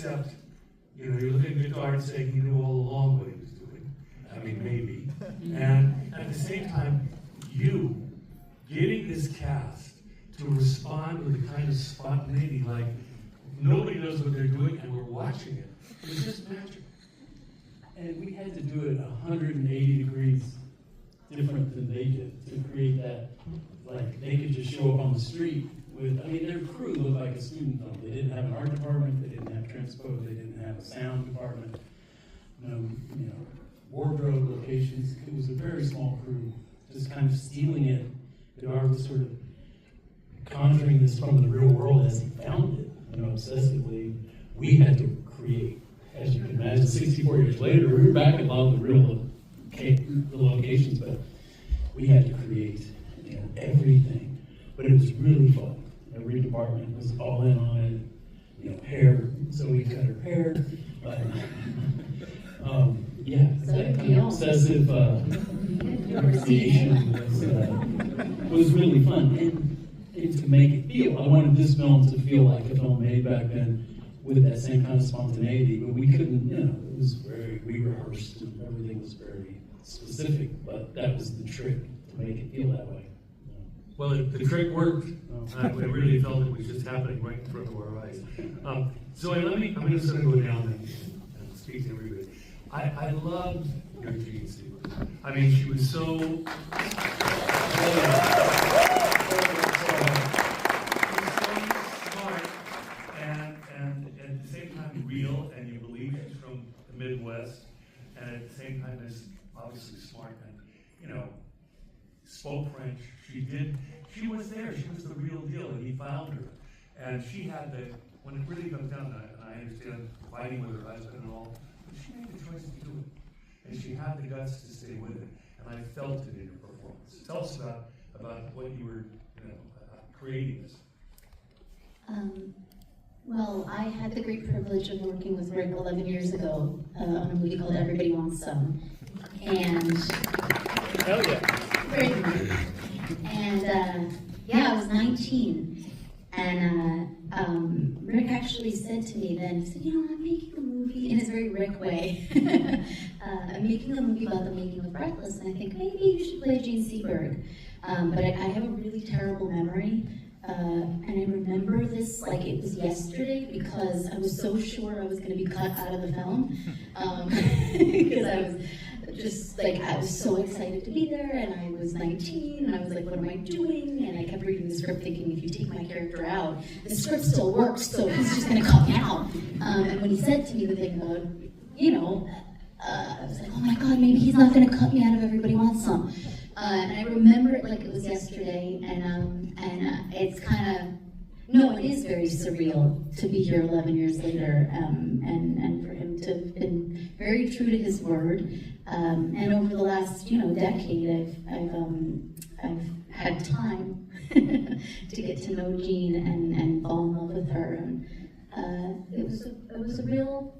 except, you look at Godard and say he knew all along what he was doing. I mean, maybe. And at the same time, you getting this cast to respond with a kind of spontaneity, like nobody knows what they're doing and we're watching it. It's just magic. And we had to do it 180 degrees different than they did to create that, like they could just show up on the street with, their crew looked like a student film. They didn't have an art department, they didn't have transpose, they didn't have a sound department, wardrobe locations. It was a very small crew, just kind of stealing it. Godard was sort of conjuring this from the real world as he found it, obsessively. We had to create, as you can imagine, 64 years later, we were back at a lot of the real locations, but we had to create everything. But it was really fun. Every department was all in on it. Hair, so we cut her hair. But, that kind of obsessive creation was really fun. And to make it feel, I wanted this film to feel like a film made back then with that same kind of spontaneity, but we couldn't, it was we rehearsed and everything was very specific, but that was the trick, to make it feel that way. Well, the trick worked. I really felt it was just happening right in front of our eyes. So I'm just going to go down and speak to everybody. I loved your Jean Stevens. She was so smart and at the same time real, and you believe she's from the Midwest, and at the same time is obviously smart and, spoke French. She was there. She was the real deal, and he found her. And she had when it really comes down to it, and I understand fighting with her husband and all, but she made the choice to do it. And she had the guts to stay with it. And I felt it in her performance. Tell us about what you were creating this. Well, I had the great privilege of working with Rick 11 years ago on a movie called Everybody Wants Some. And Hell yeah. And I was 19, and Rick actually said to me then, he said, I'm making a movie, in his very Rick way. I'm making a movie about the making of Breathless, and I think maybe you should play Gene Seberg. But I have a really terrible memory, and I remember this like it was yesterday because I was so sure I was going to be cut out of the film, because I was so excited to be there, and I was 19, and I was like, what am I doing? And I kept reading the script thinking, if you take my character out, the script still works, so he's just gonna cut me out. And when he said to me the thing about, I was like, oh my God, maybe he's not gonna cut me out of Everybody Wants Some. And I remember it like it was yesterday, and it's kind of, it is very surreal to be here 11 years later, and for him to have been very true to his word. And over the last, decade, I've had time to get to know Jean and fall in love with her. And it was a real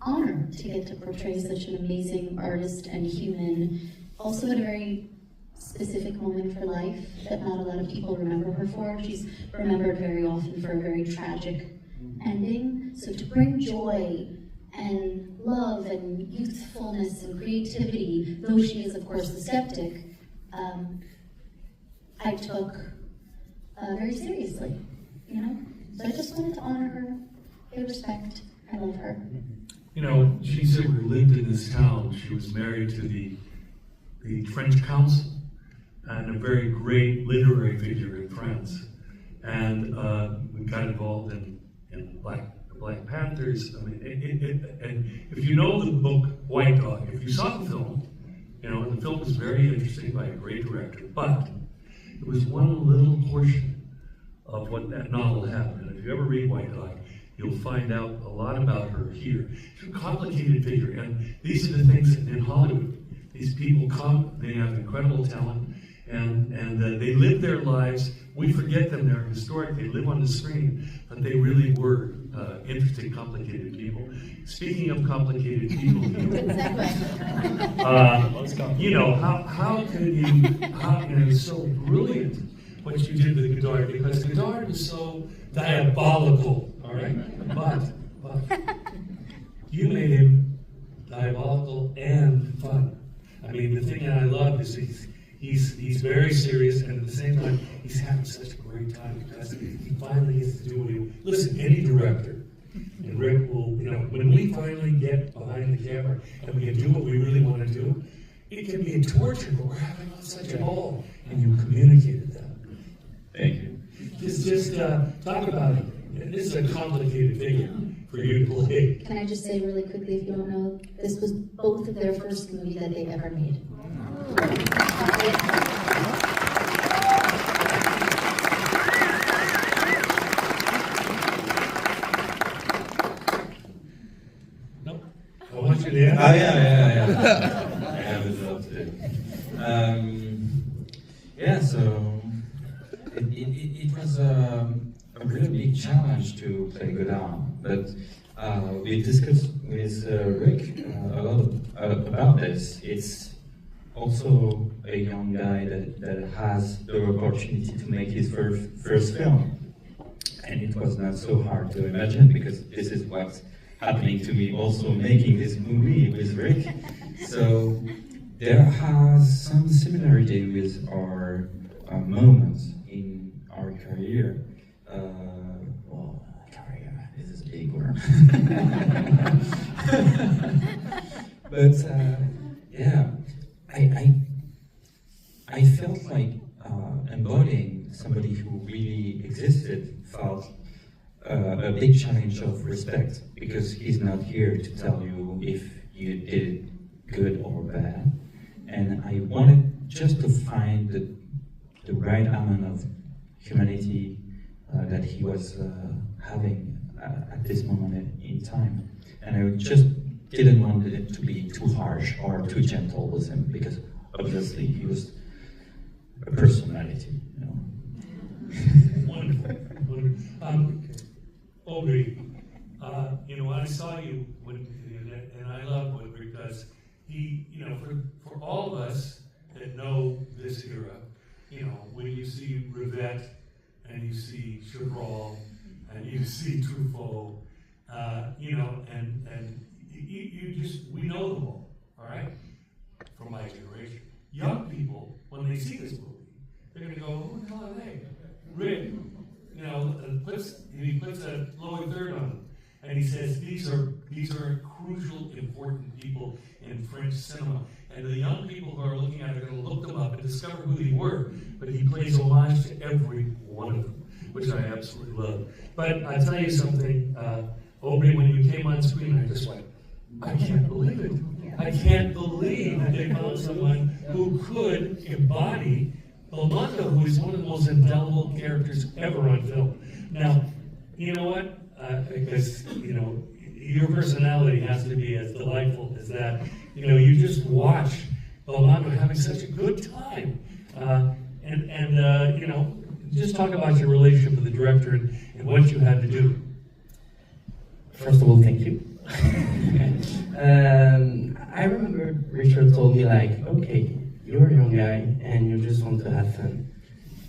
honor to get to portray such an amazing artist and human, also at a very specific moment in her life that not a lot of people remember her for. She's remembered very often for a very tragic ending. So to bring joy and love and youthfulness and creativity, though she is of course the skeptic, I took very seriously, So I just wanted to honor her, pay respect, I love her. She lived in this town. She was married to the French consul and a very great literary figure in France. And we got involved in Black Panthers. And if you know the book White Dog, if you saw the film, and the film was very interesting by a great director, but it was one little portion of what that novel had. And if you ever read White Dog, you'll find out a lot about her here. She's a complicated figure, and these are the things in Hollywood. These people come, they have incredible talent, and they live their lives. We forget them, they're historic, they live on the screen, but they really were interesting, complicated people. Speaking of complicated people, how can you, it's so brilliant what you did with Godard, because Godard was so diabolical, all right? But you made him diabolical and fun. I mean, the thing that I love is he's very serious, and at the same time, he's having such a great time because he finally gets to do what he. Listen, any director, and Rick will, when we finally get behind the camera and we can do what we really want to do, it can be a torture, but we're having such a ball, and you communicated that. Thank you. Just talk about it. This is a complicated figure for you to play. Can I just say really quickly, if you don't know, this was both of their first movie that they've ever made. No, I want you to answer. Oh, yeah. I have a job to do. Yeah, so it was a really big challenge to play Godard, but we discussed with Rick a lot about this. It's also a young guy that has the opportunity to make his first film, and it was not so hard to imagine because this is what's happening to me also making this movie with Rick. So there has some similarity with our moments in our career. Career, this is a big word. But yeah, I felt like embodying somebody who really existed felt a big challenge of respect, because he's not here to tell you if you did good or bad. And I wanted just to find the right amount of humanity that he was having at this moment in time. And I just didn't want it to be too harsh or too gentle with him, because obviously he was a personality, Wonderful. Aubrey, I saw you and I love what Rick does. He, for all of us that know this era, when you see Rivette and you see Chabrol and you see Truffaut, and we know them all right? From my generation. Young people, when they see this movie, they're going to go, who the hell are they? Rick, he puts a lower third on them. And he says, these are crucial, important people in French cinema. And the young people who are looking at it are going to look them up and discover who they were. But he plays homage to every one of them, which I absolutely love. But I'll tell you something, Aubrey, when you came on screen, I just went, I can't believe it. I can't believe that they found someone who could embody Belmondo, who is one of the most indelible characters ever on film. Now, you know what? Because, your personality has to be as delightful as that. You just watch Belmondo having such a good time. Just talk about your relationship with the director and what you had to do. First of all, thank you. I remember Richard told me, okay, you're a young guy and you just want to have fun.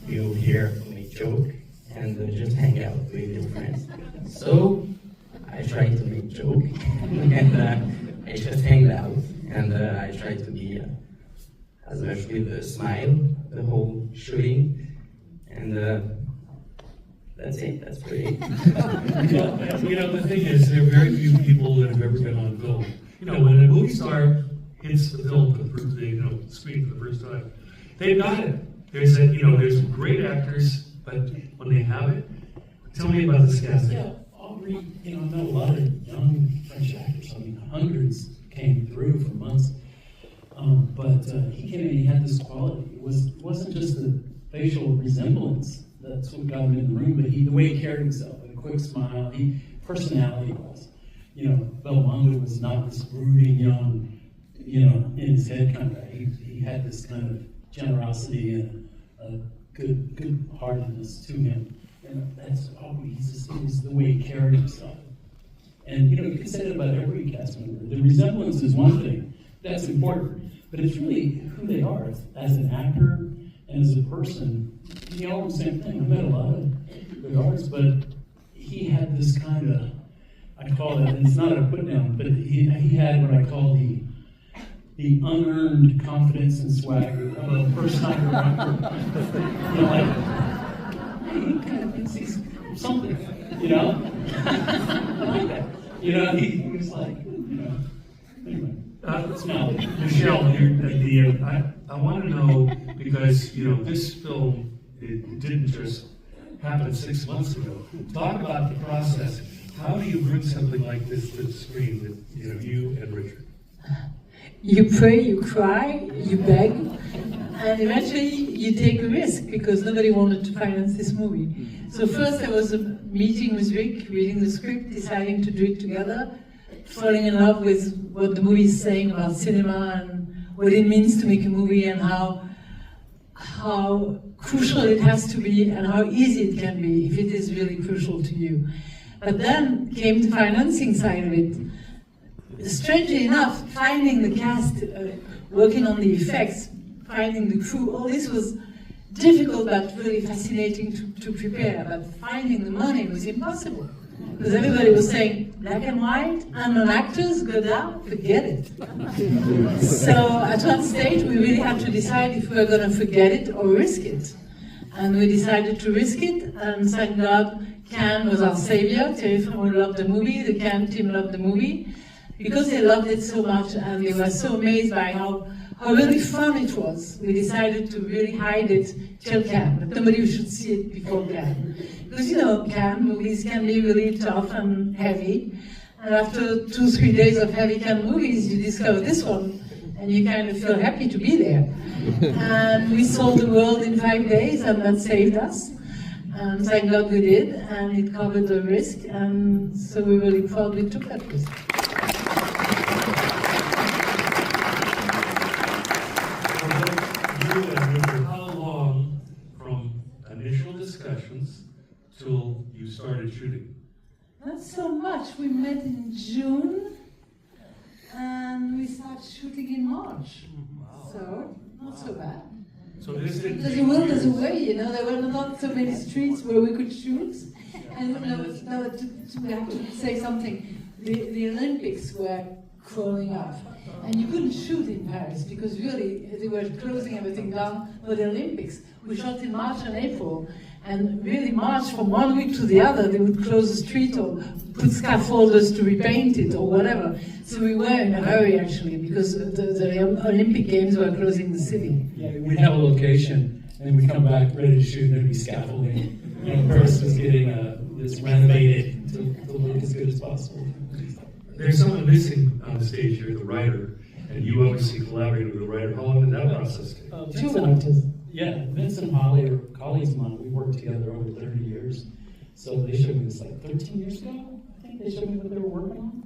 You here to make joke and just hang out with your friends. So I tried to make joke and I just hanged out and I tried to be as much with a smile the whole shooting, and that's it. That's pretty. The thing is, there are very few people that have ever been on film. When a movie star hits the film for the first, screen for the first time, they've got it. There's great actors, but when they have it, tell me about this casting. Yeah, Aubrey, I know a lot of young French actors. Hundreds came through for months. But he came in, he had this quality. It wasn't just the facial resemblance that's what got him in the room, but the way he carried himself, with a quick smile, personality was. Belmondo was not this brooding young, in his head kind of guy. He had this kind of generosity and a good heartedness to him. And that's Aubrey. It was the way he carried himself. And you can say that about every cast member. The resemblance is one thing. That's important. But it's really who they are as an actor and as a person. All the same thing. I met a lot of good artists, but he had this kind of I call it, and it's not a put down, but he had what I call the unearned confidence and swagger of a first-time rocker. You know, like, hey, he kind of thinks he's something, you know? I like that. You know, he was like, you know, anyway. Michelle, I want to know, because, you know, this film, it didn't just happen 6 months ago. Talk about the process. How do you bring something like this to the screen with, you know, you and Richard? You pray, you cry, you beg, and eventually you take a risk because nobody wanted to finance this movie. So first there was a meeting with Rick, reading the script, deciding to do it together, falling in love with what the movie is saying about cinema and what it means to make a movie and how crucial it has to be and how easy it can be if it is really crucial to you. But then came the financing side of it. Strangely enough, finding the cast, working on the effects, finding the crew, all this was difficult but really fascinating to prepare. But finding the money was impossible. Because everybody was saying, black and white, unknown actors, go down, forget it. So at one stage we really had to decide if we were going to forget it or risk it. And we decided to risk it, and thank God, Cannes was our savior. Thierry Frémaux loved the movie, the Cannes team loved the movie, because they loved it so much and they were so amazed by how really fun it was. We decided to really hide it till Cannes, but nobody should see it before Cannes. Because, you know, Cannes movies can be really tough and heavy, and after 2-3 days of heavy Cannes movies, you discover this one, and you kind of feel happy to be there. And we sold the world in 5 days, and that saved us. And thank God we did, and it covered the risk, and so we were really proud we took that risk. How long from initial discussions till you started shooting? Not so much. We met in June, and we started shooting in March. So, not so bad. So this didn't There's a will, there's a way, you know. There were not so many streets where we could shoot. And we have to say something. The Olympics were crawling up. And you couldn't shoot in Paris because really they were closing everything down for the Olympics. We shot in March and April. And really March, from one week to the other, they would close the street or put scaffolders to repaint it or whatever. So we were in a hurry actually because the Olympic Games were closing the city. Yeah, we'd have a location, and then we'd come back ready to shoot, and there'd be scaffolding. You know, Paris was getting this renovated to look as good as possible. There's someone missing on the stage here, the writer, and you obviously collaborated with the writer. How long did that process take? Yeah, Vince and Holly are colleagues of mine. We worked together over 30 years. So they showed me this like 13 years ago, I think they showed me what they were working on.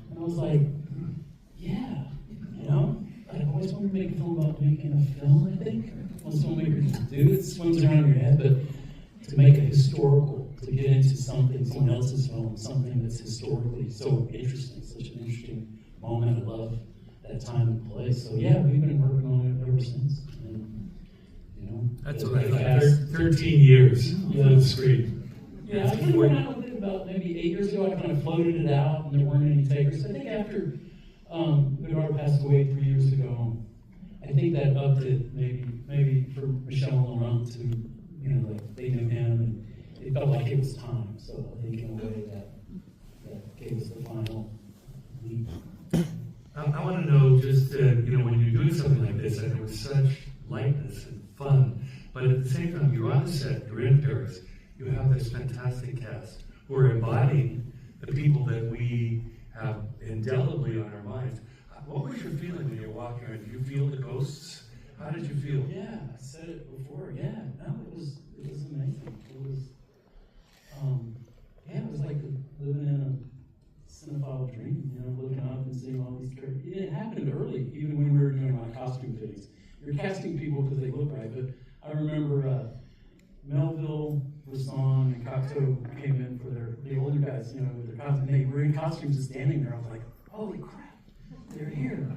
And I was like, yeah, you know, I've always wanted to make a film about making a film, I think. Most filmmakers do, it swims around your head, but to make it historical, to get into something, someone else's film, something that's historically so interesting, such an interesting moment. I love that time and place. So yeah, we've been working on it ever since. And, you know, That's what I thought. 13 years on the screen. Yeah, I kind of went out with it about maybe 8 years ago. I kind of floated it out, and there weren't any takers. I think after Bernard passed away 3 years ago, I think that upped it maybe for Michelle and Laurent to, you know, like they knew him, and it felt like it was time. So I think in a way that gave us the final leap. I want to know just, you know, when you're doing something like this, and with such lightness and fun, but at the same time, you're on the set, you're in Paris, you have this fantastic cast who are embodying the people that we have indelibly on our minds. What was your feeling when you were walking around? Did you feel the ghosts? How did you feel? Yeah, I said it before. Yeah, no, it was amazing. It was, yeah, it was like living in a cinephile dream. You know, looking up and seeing all these characters. It happened early, even when we were doing our costume fittings. You're casting people because they look right, but I remember Melville, Brisson, and Cocteau came in for the older guys, you know, with their costumes. They were in costumes and standing there. I was like, holy crap, they're here.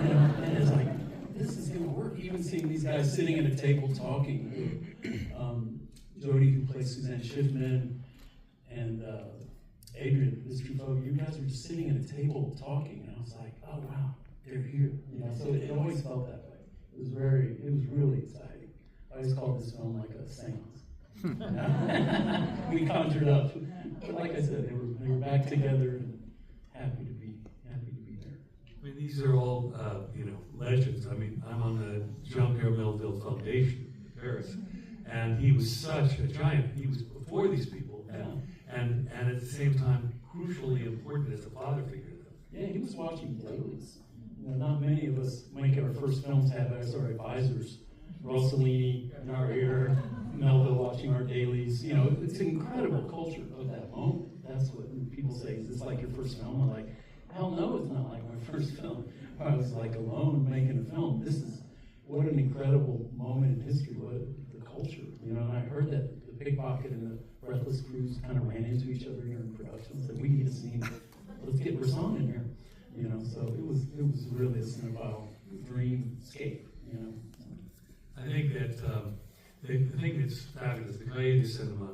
You know, and it's like, this is going to work. Even seeing these guys sitting at a table talking. Jodie, who plays Suzanne Schiffman, and Adrian, Mr. Truffaut, you guys were just sitting at a table talking, and I was like, oh wow, they're here. You know, so it always felt that way. It was really exciting. I always called this film like a seance. We conjured up, but like I said, they were back together and happy to be there. I mean, these are all, legends. I mean, I'm on the Jean-Pierre Melville Foundation in Paris, and he was such a giant. He was before these people, and at the same time, crucially important as a father figure to them. Yeah, he was watching dailies. You know, not many of us make our first films have as our advisors. Rossellini in our ear, Melville watching our dailies. You know, it's an incredible culture of that moment. That's what people say, is this like your first film? I'm like, hell no, it's not like my first film. I was like alone making a film. This is, what an incredible moment in history, what the culture. You know, and I heard that the Pickpocket and the Breathless crews kind of ran into each other during production. So we need a scene. Let's get Bresson in here. You know, so it was really a cinephile dreamscape, you know. I think that the thing that's fabulous, the Cahiers du Cinema,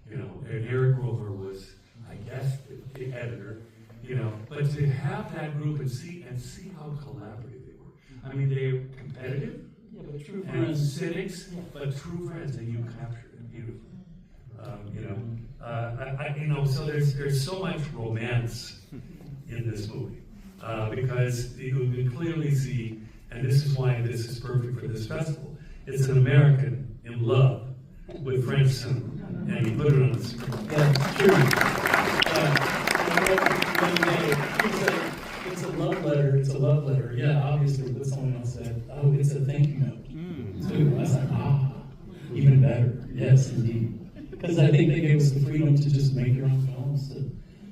you know, and Eric Rover was, I guess, the editor, you know, but to have that group and see how collaborative they were. I mean, they're competitive, Yeah, but true and friends. cynics, but true friends, and you captured it beautifully. So there's so much romance in this movie because you can clearly see, and this is why this is perfect for this festival. It's an American in love with French cinema, and he put it on the screen. Yeah, it's true. It's a love letter. It's a love letter. Yeah, obviously, but someone else said, "Oh, it's a thank you note." Too. I was like, even better. Yes, indeed. Because I think they gave us the freedom to just make your own films.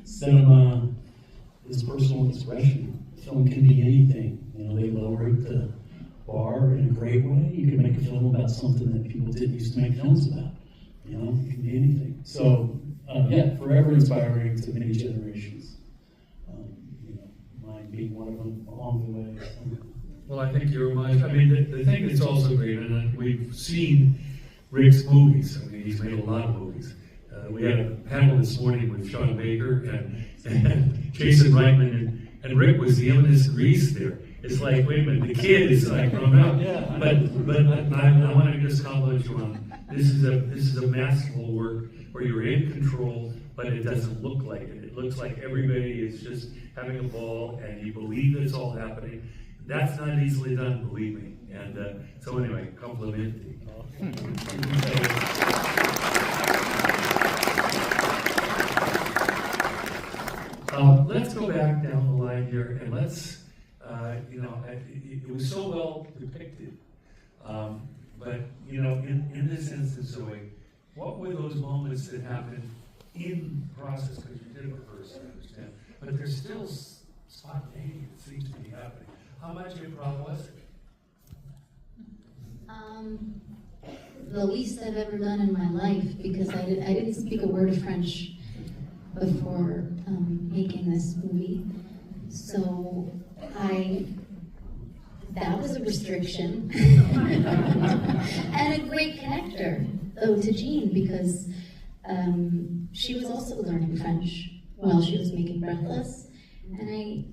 Cinema is personal expression. Film can be anything. You know, they lowered the bar in a great way. You can make a film about something that people didn't used to make films about. You know, it can be anything. So, forever inspiring to many generations. Mine being one of them along the way. Well, I think you're much. I mean, the thing that's also great, and we've seen Rick's movies. I mean, he's made a lot of movies. We had a panel this morning with Sean Baker and Jason Reitman, and Rick was the eminence grise there. It's like, wait a minute, the kid is like grown up. Yeah. But I want to just compliment you on this is a masterful work where you're in control, but it doesn't look like it. It looks like everybody is just having a ball, and you believe it's all happening. That's not easily done, believe me. And so anyway, compliment. Let's go back down the line here, and let's, it was so well depicted. But, in this instance, Zoe, what were those moments that happened in the process? Because you did rehearse, I understand. But there's still spontaneity that seems to be happening. How much improv was it? The least I've ever done in my life, because I didn't speak a word of French before making this movie. So that was a restriction. And a great connector, though, to Jean, because she was also learning French while she was making Breathless. And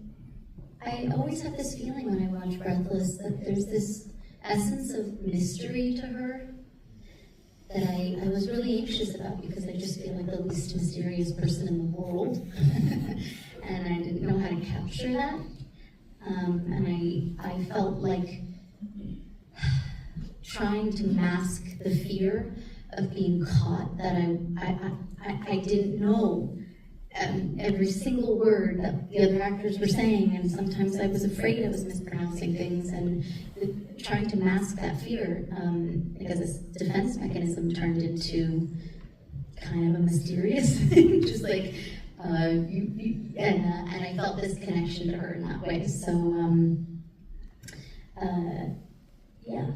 I always have this feeling when I watch Breathless that there's this essence of mystery to her that I was really anxious about, because I just feel like the least mysterious person in the world. And I didn't know how to capture that. And I felt like trying to mask the fear of being caught, that I didn't know every single word that the other actors were saying, and sometimes I was afraid I was mispronouncing things, and trying to mask that fear, because this defense mechanism turned into kind of a mysterious thing, just like, and I felt this connection to her in that way. So, yeah.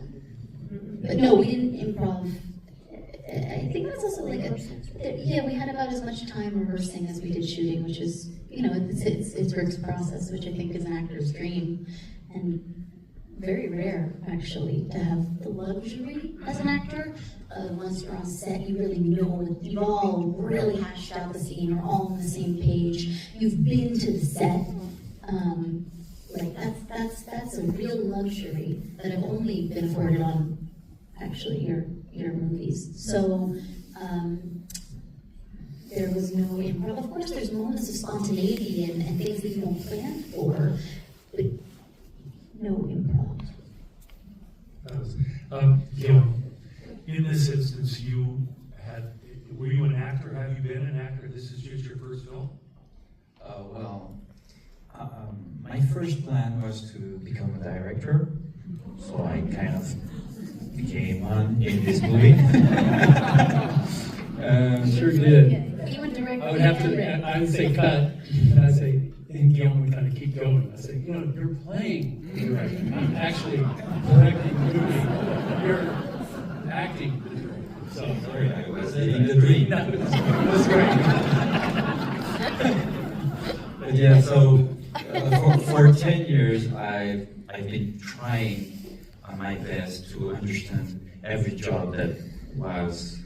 But no, we didn't improv. I think that's also like we had about as much time rehearsing as we did shooting, which is, it's Rick's process, which I think is an actor's dream. And very rare, actually, to have the luxury as an actor. Once you're on set, you really know that you've all really hashed out the scene, you're all on the same page, you've been to the set. Like that's a real luxury that I've only been afforded on, actually, your movies. So there was no improv. Of course, there's moments of spontaneity and things that you don't plan for, but no improv. In this instance, were you an actor? Have you been an actor? This is just your first film? My first plan was to become a director, so I kind of became one in this movie. Sure did. You would direct. I would say cut, and I'd say, and Guillaume would kind of keep going. I'd say, you're playing. I'm actually directing the movie. You're acting. So Sorry, I was living the dream. No, that's great. But yeah, so for 10 years, I've been trying my best to understand every job that was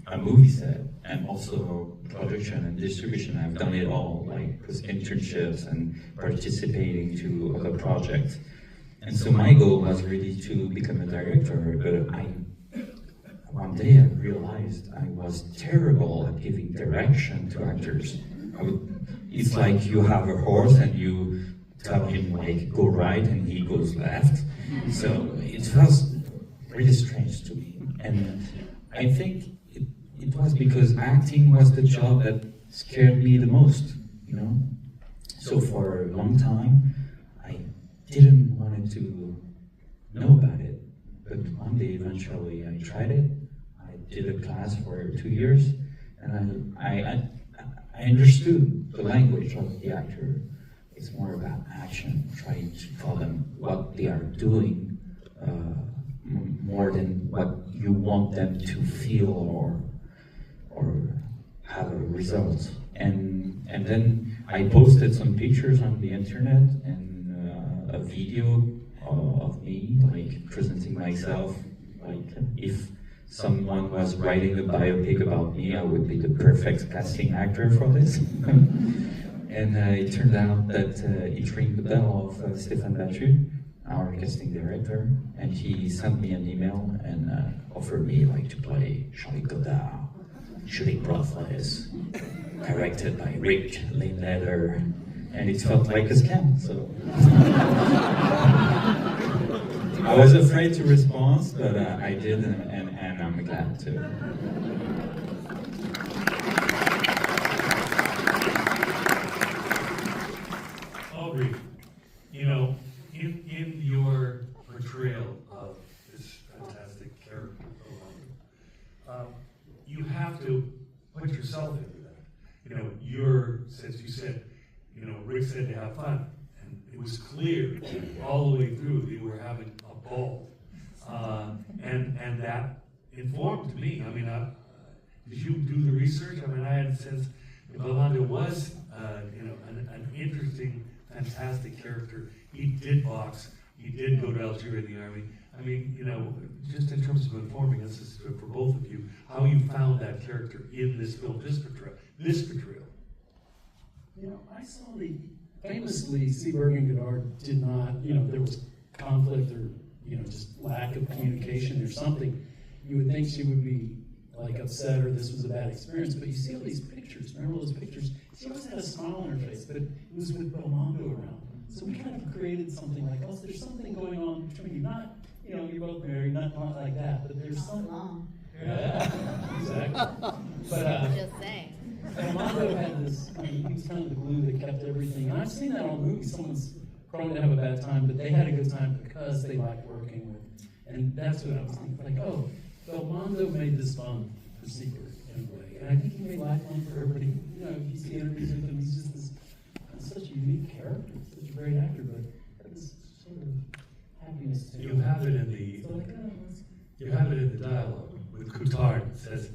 a movie set, and also production and distribution. I've done it all, like with internships and participating to other projects. And so my goal was really to become a director, but one day I realized I was terrible at giving direction to actors. It's like you have a horse and you tell him like go right and he goes left. So it was really strange to me. And I think it was because acting was the job that scared me the most, So for a long time, I didn't want to know about it. But one day, eventually, I tried it. I did a class for 2 years, and I understood the language of the actor. It's more about action, trying to tell them what they are doing, more than what you want them to feel or have a result. And then I posted some pictures on the internet and a video of me, like presenting myself. Like if someone was writing a biopic about me, I would be the perfect casting actor for this. And it turned out that it rang the bell of Stéphane Battu, our casting director, and he sent me an email and offered me to play Charlie Godard, Shooting Breathless, directed by Rick Linklater, and it felt like a scam. So I was afraid to respond, but I did, and I'm glad to. Aubrey, in your portrayal of this fantastic character, you have to put yourself into that. Since you said, Rick said to have fun, and it was clear all the way through that you were having a ball, and that informed me. Did you do the research? I had a sense Belmondo was, an interesting, fantastic character. He did box. He did go to Algeria in the army. Just in terms of informing us, for both of you, how you found that character in this film, this portrayal. I saw famously, Seberg and Godard did not, there was conflict or, just lack of communication or something. You would think she would be upset or this was a bad experience, but you see all these pictures, remember those pictures? She always had a smile on her face, but it was with Belmondo around. So we kind of created something like, there's something going on between you, not, you're both married, not like that, but there's something. Long. Yeah, exactly. But, Just saying. Belmondo had this, he was kind of the glue that kept everything. And I've seen that on movies. Someone's probably to have a bad time, but they had a good time because they liked working with. And that's what I was thinking. Belmondo made this fun for Seeker in a way. And I think he made life fun for everybody. If you see interviews with him, he's just such a unique character, such a great actor, but this sort of happiness to You have it in the dialogue with Coutard. It says,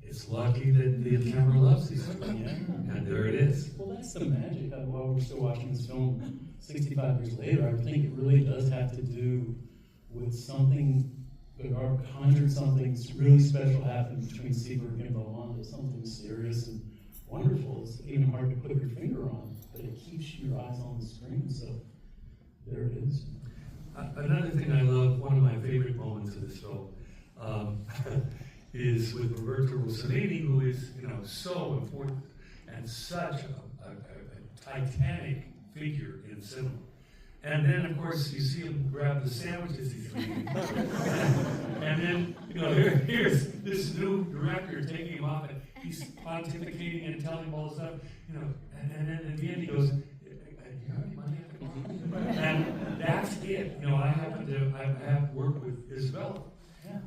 "It's lucky that the camera loves these two." Yeah. And there it is. Well, that's the magic of while we're still watching this film. 65 years later, I think it really does have to do with something, or conjured something really special happened between Seberg and Beaumont. Something serious and wonderful. It's even hard to put your finger on, but it keeps your eyes on the screen, so there it is. Another thing I love, one of my favorite moments of this film, is with Roberto Rossellini, who is, so important and such a titanic figure in cinema. And then, of course, you see him grab the sandwiches he's eating. And then, here's this new director taking him off, and he's pontificating and telling him all this stuff, and then at the end he goes, you have any money? And that's it. I have worked with Isabella.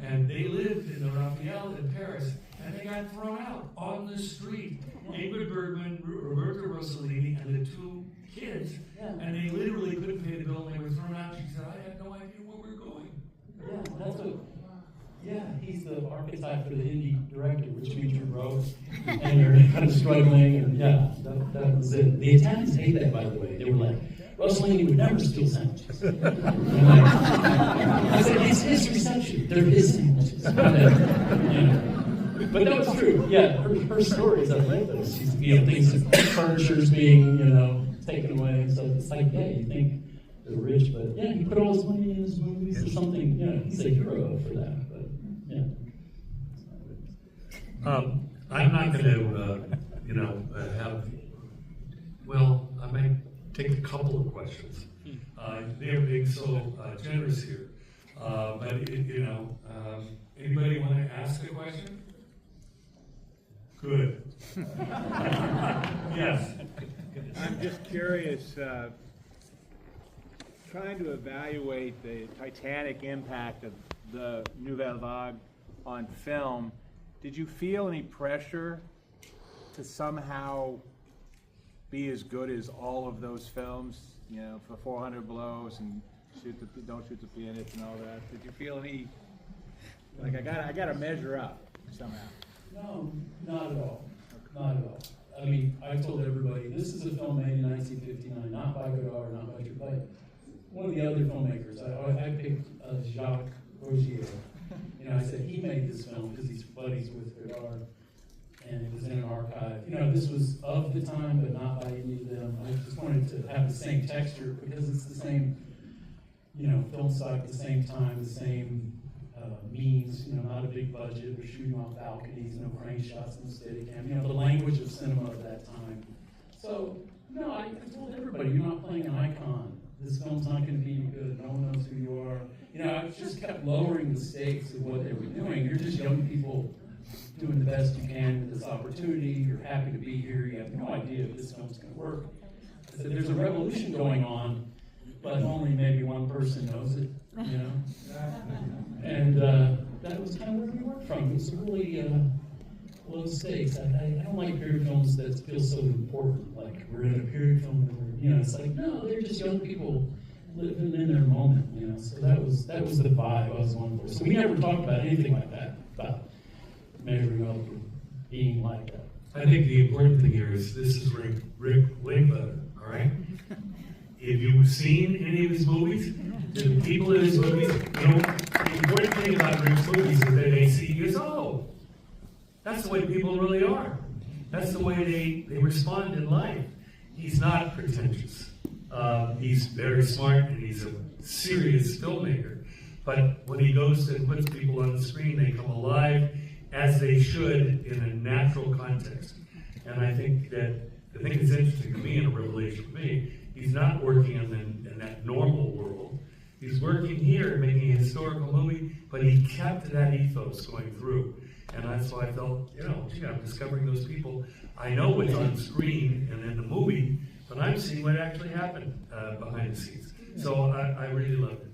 And they lived in the Raphael in Paris, and they got thrown out on the street. Ingrid Bergman, Roberto Rossellini, and the two kids, and they literally couldn't pay the bill, and they were thrown out. She said, I had no idea where we were going. He's the archetype for the indie director, which means you're broke, and you're kind of struggling, and that was it. The Italians hate that, by the way. They were like, Rossellini would never steal sandwiches. I said, it's his reception. They're his sandwiches. But that was true. Yeah, her stories, I read those. She's, things, furniture's being, taken away. So it's like, you think they're rich, but he put all his money in his movies or something. He's a hero for that. But I'm not going to, have. Well, I might take a couple of questions. They're being so generous here. But anybody want to ask a question? Good. Yes. I'm just curious, trying to evaluate the titanic impact of the Nouvelle Vague on film. Did you feel any pressure to somehow be as good as all of those films, for 400 blows and don't shoot the pianist and all that? Did you feel any, like I got to measure up somehow? No, not at all. Not at all. I mean, I told everybody, this is a film made in 1959, not by Godard, not by Truffaut. One of the other filmmakers, I picked Jacques Rogier. I said he made this film because he's buddies with Godard, and it was in an archive. This was of the time, but not by any of them. I just wanted to have the same texture because it's the same, film stock at the same time, the same means, not a big budget. We're shooting off balconies, no crane shots, no Steadicam. The language of cinema of that time. So, I told everybody, you're not playing an icon. This film's not going to be any good. No one knows who you are. I just kept lowering the stakes of what they were doing. You're just young people doing the best you can with this opportunity. You're happy to be here. You have no idea if this film's going to work. I said, there's a revolution going on, but only maybe one person knows it, And that was kind of where we worked from. It was really low stakes. I don't like period films that feel so important, like we're in a period film, it's like, no, they're just young people living in their moment, So that was the vibe I was going for. So we never talked about anything like that, about measuring up or being like that. I think the important thing here is this is Rick Linklater, all right? Have you seen any of his movies? The people in his movies, the important thing about Rick's movies is that they see you as, oh, that's the way people really are. That's the way they respond in life. He's not pretentious. He's very smart and he's a serious filmmaker. But when he goes and puts people on the screen, they come alive as they should in a natural context. And I think that the thing that's interesting to me and a revelation for me, he's not working in that normal world. He's working here, making a historical movie, but he kept that ethos going through. And that's why I felt, I'm discovering those people. I know what's on screen and in the movie, but I'm seeing what actually happened behind the scenes. So I really loved it.